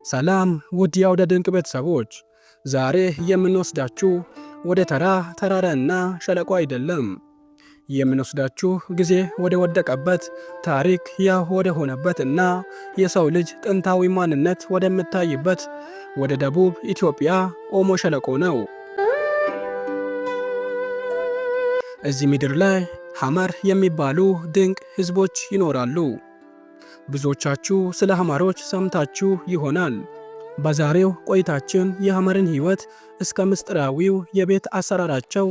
ሰላም ውድ የአውደ ድንቅ ቤተሰቦች፣ ዛሬ የምንወስዳችሁ ወደ ተራራና ሸለቆ አይደለም። የምንወስዳችሁ ጊዜ ወደ ወደቀበት፣ ታሪክ ያው ወደ ሆነበት እና የሰው ልጅ ጥንታዊ ማንነት ወደምታይበት ወደ ደቡብ ኢትዮጵያ ኦሞ ሸለቆ ነው። እዚህ ምድር ላይ ሐመር የሚባሉ ድንቅ ህዝቦች ይኖራሉ። ብዙዎቻችሁ ስለ ሐመሮች ሰምታችሁ ይሆናል። በዛሬው ቆይታችን የሐመርን ሕይወት እስከ ምስጢራዊው የቤት አሰራራቸው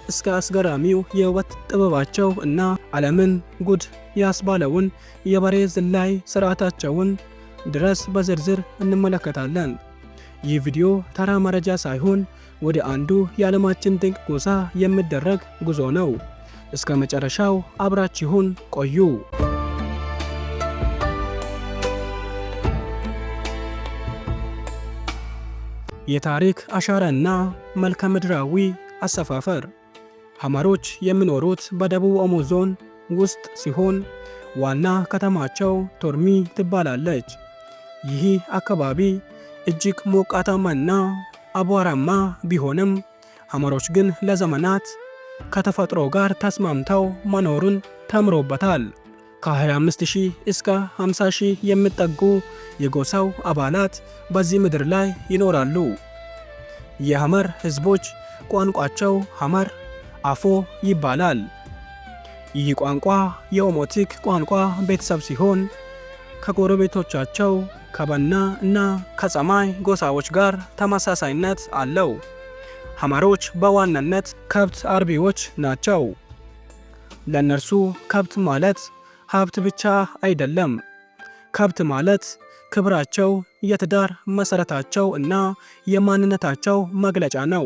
እስከ አስገራሚው የውበት ጥበባቸው እና ዓለምን ጉድ ያስባለውን የበሬ ዝላይ ሥርዓታቸውን ድረስ በዝርዝር እንመለከታለን። ይህ ቪዲዮ ተራ መረጃ ሳይሆን ወደ አንዱ የዓለማችን ድንቅ ጎሳ የሚደረግ ጉዞ ነው። እስከ መጨረሻው አብራችሁን ቆዩ። የታሪክ አሻራና መልክዓ ምድራዊ አሰፋፈር። ሐመሮች የሚኖሩት በደቡብ ኦሞ ዞን ውስጥ ሲሆን ዋና ከተማቸው ቶርሚ ትባላለች። ይህ አካባቢ እጅግ ሞቃታማና አቧራማ ቢሆንም ሐመሮች ግን ለዘመናት ከተፈጥሮ ጋር ተስማምተው መኖሩን ተምሮበታል። ከ25000 እስከ 50000 የሚጠጉ የጎሳው አባላት በዚህ ምድር ላይ ይኖራሉ። የሐመር ህዝቦች ቋንቋቸው ሐመር አፎ ይባላል። ይህ ቋንቋ የኦሞቲክ ቋንቋ ቤተሰብ ሲሆን ከጎረቤቶቻቸው ከበና እና ከጸማይ ጎሳዎች ጋር ተመሳሳይነት አለው። ሐመሮች በዋናነት ከብት አርቢዎች ናቸው። ለእነርሱ ከብት ማለት ሀብት ብቻ አይደለም። ከብት ማለት ክብራቸው፣ የትዳር መሰረታቸው እና የማንነታቸው መግለጫ ነው።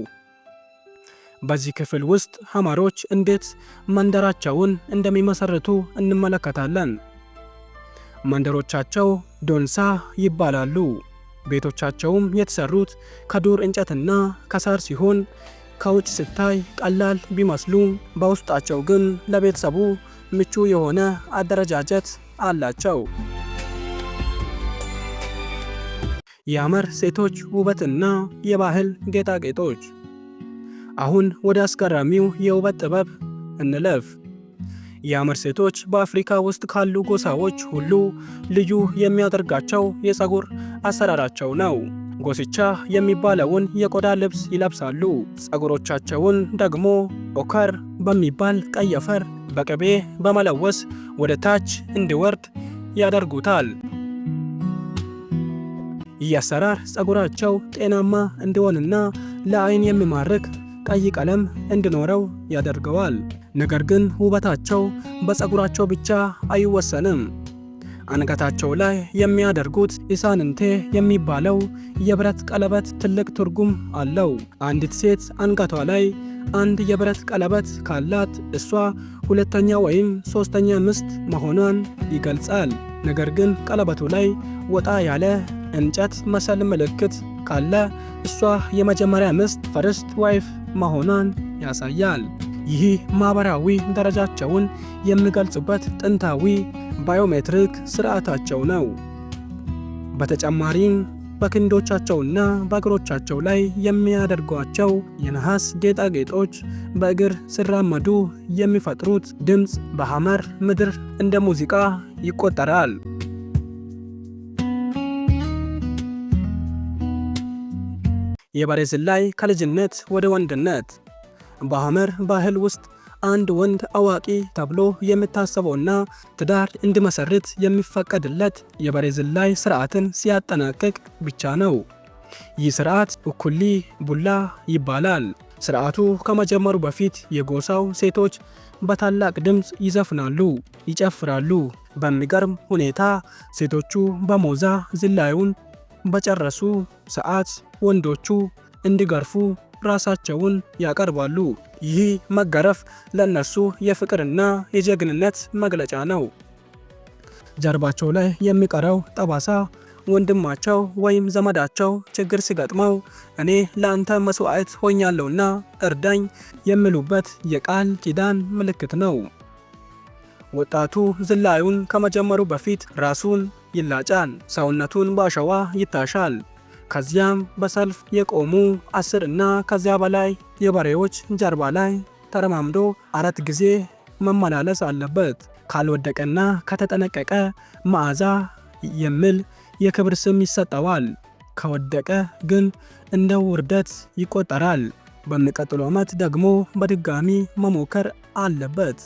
በዚህ ክፍል ውስጥ ሐመሮች እንዴት መንደራቸውን እንደሚመሰርቱ እንመለከታለን። መንደሮቻቸው ዶንሳ ይባላሉ። ቤቶቻቸውም የተሰሩት ከዱር እንጨትና ከሳር ሲሆን ከውጭ ሲታይ ቀላል ቢመስሉም በውስጣቸው ግን ለቤተሰቡ ምቹ የሆነ አደረጃጀት አላቸው። የሐመር ሴቶች ውበትና የባህል ጌጣጌጦች። አሁን ወደ አስገራሚው የውበት ጥበብ እንለፍ። የሐመር ሴቶች በአፍሪካ ውስጥ ካሉ ጎሳዎች ሁሉ ልዩ የሚያደርጋቸው የፀጉር አሰራራቸው ነው። ጎስቻ የሚባለውን የቆዳ ልብስ ይለብሳሉ። ፀጉሮቻቸውን ደግሞ ኦከር በሚባል ቀይ አፈር በቅቤ በመለወስ ወደ ታች እንዲወርድ ያደርጉታል። ይህ አሰራር ፀጉራቸው ጤናማ እንዲሆንና ለዓይን የሚማርክ ቀይ ቀለም እንዲኖረው ያደርገዋል። ነገር ግን ውበታቸው በፀጉራቸው ብቻ አይወሰንም። አንገታቸው ላይ የሚያደርጉት ኢሳንንቴ የሚባለው የብረት ቀለበት ትልቅ ትርጉም አለው። አንዲት ሴት አንገቷ ላይ አንድ የብረት ቀለበት ካላት እሷ ሁለተኛ ወይም ሶስተኛ ሚስት መሆኗን ይገልጻል። ነገር ግን ቀለበቱ ላይ ወጣ ያለ እንጨት መሰል ምልክት ካለ እሷ የመጀመሪያ ሚስት ፈርስት ዋይፍ መሆኗን ያሳያል። ይህ ማህበራዊ ደረጃቸውን የሚገልጽበት ጥንታዊ ባዮሜትሪክ ስርዓታቸው ነው። በተጨማሪም በክንዶቻቸውና በእግሮቻቸው ላይ የሚያደርጓቸው የነሐስ ጌጣጌጦች በእግር ሲራመዱ የሚፈጥሩት ድምፅ በሐመር ምድር እንደ ሙዚቃ ይቆጠራል። የበሬ ዝላይ ከልጅነት ወደ ወንድነት። በሐመር ባህል ውስጥ አንድ ወንድ አዋቂ ተብሎ የሚታሰበውና ትዳር እንዲመሰርት የሚፈቀድለት የበሬ ዝላይ ስርዓትን ሲያጠናቅቅ ብቻ ነው። ይህ ስርዓት እኩሊ ቡላ ይባላል። ስርዓቱ ከመጀመሩ በፊት የጎሳው ሴቶች በታላቅ ድምፅ ይዘፍናሉ፣ ይጨፍራሉ። በሚገርም ሁኔታ ሴቶቹ በሞዛ ዝላዩን በጨረሱ ሰዓት ወንዶቹ እንዲገርፉ ራሳቸውን ያቀርባሉ። ይህ መገረፍ ለእነርሱ የፍቅርና የጀግንነት መግለጫ ነው። ጀርባቸው ላይ የሚቀረው ጠባሳ ወንድማቸው ወይም ዘመዳቸው ችግር ሲገጥመው እኔ ለአንተ መስዋዕት ሆኛለሁና እርዳኝ የሚሉበት የቃል ኪዳን ምልክት ነው። ወጣቱ ዝላዩን ከመጀመሩ በፊት ራሱን ይላጫል፣ ሰውነቱን በአሸዋ ይታሻል። ከዚያም በሰልፍ የቆሙ 10 እና ከዚያ በላይ የበሬዎች ጀርባ ላይ ተረማምዶ 4 ጊዜ መመላለስ አለበት። ካልወደቀና ከተጠነቀቀ መዓዛ የሚል የክብር ስም ይሰጠዋል። ከወደቀ ግን እንደ ውርደት ይቆጠራል። በሚቀጥለው ዓመት ደግሞ በድጋሚ መሞከር አለበት።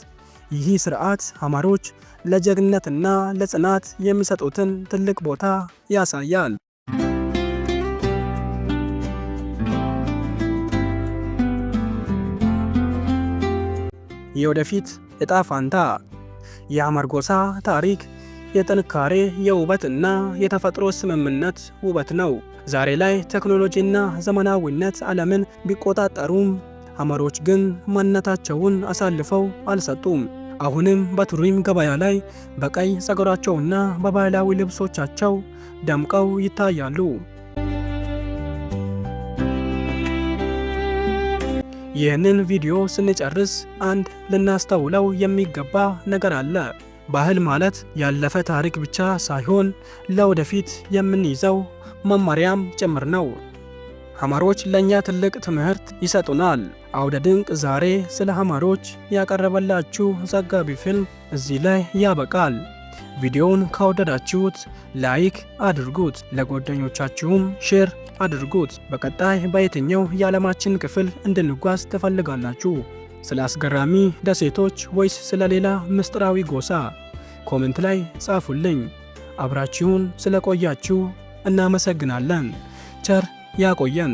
ይህ ስርዓት ሐመሮች ለጀግንነትና ለጽናት የሚሰጡትን ትልቅ ቦታ ያሳያል። የወደፊት ዕጣ ፈንታ የሐመር ጎሳ ታሪክ የጥንካሬ፣ የውበት እና የተፈጥሮ ስምምነት ውበት ነው። ዛሬ ላይ ቴክኖሎጂና ዘመናዊነት ዓለምን ቢቆጣጠሩም ሐመሮች ግን ማንነታቸውን አሳልፈው አልሰጡም። አሁንም በቱሪዝም ገበያ ላይ በቀይ ፀጉራቸውና በባህላዊ ልብሶቻቸው ደምቀው ይታያሉ። ይህንን ቪዲዮ ስንጨርስ አንድ ልናስተውለው የሚገባ ነገር አለ። ባህል ማለት ያለፈ ታሪክ ብቻ ሳይሆን ለወደፊት የምንይዘው መመሪያም ጭምር ነው። ሐመሮች ለእኛ ትልቅ ትምህርት ይሰጡናል። አውደ ድንቅ ዛሬ ስለ ሐመሮች ያቀረበላችሁ ዘጋቢ ፊልም እዚህ ላይ ያበቃል። ቪዲዮውን ከወደዳችሁት ላይክ አድርጉት፣ ለጓደኞቻችሁም ሼር አድርጉት። በቀጣይ በየትኛው የዓለማችን ክፍል እንድንጓዝ ትፈልጋላችሁ? ስለ አስገራሚ ደሴቶች ወይስ ስለ ሌላ ምስጢራዊ ጎሳ? ኮሜንት ላይ ጻፉልኝ። አብራችሁን ስለቆያችሁ እናመሰግናለን። ቸር ያቆየን።